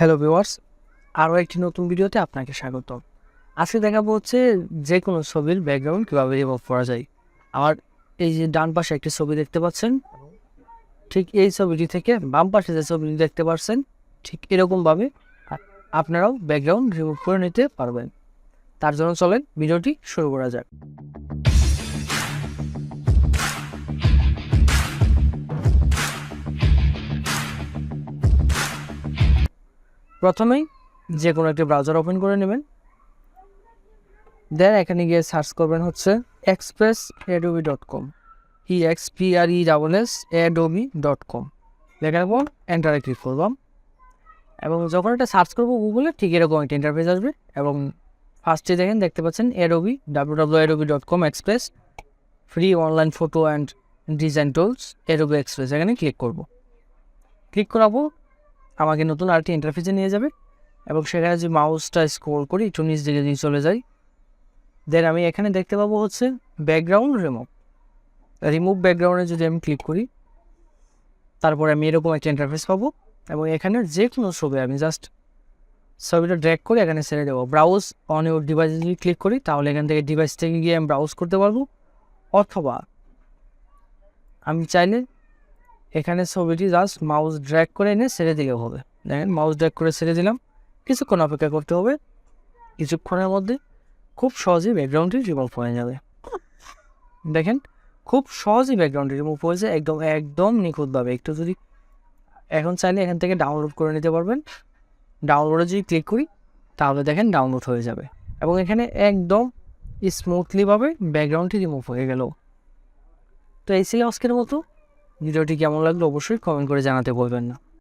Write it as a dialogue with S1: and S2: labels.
S1: Hello viewers, আরও একটি নতুন ভিডিওতে আপনাকে স্বাগত। আজকে দেখাবো হচ্ছে যে কোনো ছবির ব্যাকগ্রাউন্ড কীভাবে রিমুভ করা যায়। আমার এই যে ডান পাশে একটি ছবি দেখতে পাচ্ছেন, ঠিক এই ছবিটি থেকে বাম পাশে যে ছবিটি দেখতে পাচ্ছেন, ঠিক এরকমভাবে আপনারাও ব্যাকগ্রাউন্ড রিমুভ করে নিতে পারবেন। তার জন্য চলেন ভিডিওটি শুরু করা যাক। প্রথমেই যে কোনো একটি ব্রাউজার ওপেন করে নেবেন, দেন এখানে গিয়ে সার্চ করবেন হচ্ছে 𝗙cie_adobe.com, 𝗙cie_adobe.com লেখার পর এন্টারে ক্লিক করলাম এবং যখন এটা সার্চ করবো গুগলে ঠিক এরকম একটা ইন্টারফেস আসবে এবং ফার্স্টে দেখতে পাচ্ছেন Adobe www.adobe.com express free online photo and design tools Adobe express. এখানে ক্লিক করব। ক্লিক করাবো আমাকে নতুন আরেকটি ইন্টারফেসে নিয়ে যাবে এবং সেখানে যে মাউসটা স্ক্রল করি একটু নিচ দিকে দিয়ে চলে যাই, দেন আমি এখানে দেখতে পাবো হচ্ছে ব্যাকগ্রাউন্ড রিমুভ ব্যাকগ্রাউন্ডে যদি আমি ক্লিক করি তারপরে আমি এরকম একটা ইন্টারফেস পাবো এবং এখানে যে কোনো ছবি আমি জাস্ট ছবিটা ড্র্যাগ করে এখানে ছেড়ে দেবো। ব্রাউজ অন ইউর ডিভাইসে যদি ক্লিক করি তাহলে এখান থেকে ডিভাইস থেকে গিয়ে আমি ব্রাউজ করতে পারবো, অথবা আমি চাইলে এখানে ছবিটি জাস্ট মাউস ড্র্যাগ করে এনে ছেড়ে দিলেও হবে। দেখেন মাউস ড্র্যাগ করে ছেড়ে দিলাম, কিছুক্ষণ অপেক্ষা করতে হবে, কিছুক্ষণের মধ্যে খুব সহজেই ব্যাকগ্রাউন্ডটি রিমুভ হয়ে যাবে। দেখেন খুব সহজেই ব্যাকগ্রাউন্ডটি রিমুভ হয়েছে একদম নিখুঁতভাবে। একটু যদি এখন চাইলে এখান থেকে ডাউনলোড করে নিতে পারবেন। ডাউনলোডে যদি ক্লিক করি তাহলে দেখেন ডাউনলোড হয়ে যাবে এবং এখানে একদম স্মুথলিভাবে ব্যাকগ্রাউন্ডটি রিমুভ হয়ে গেল। তো এই ছিল আজকের মতো ভিডিওটি। কেমন লাগলো অবশ্যই কমেন্ট করে জানাতে বলবেন না।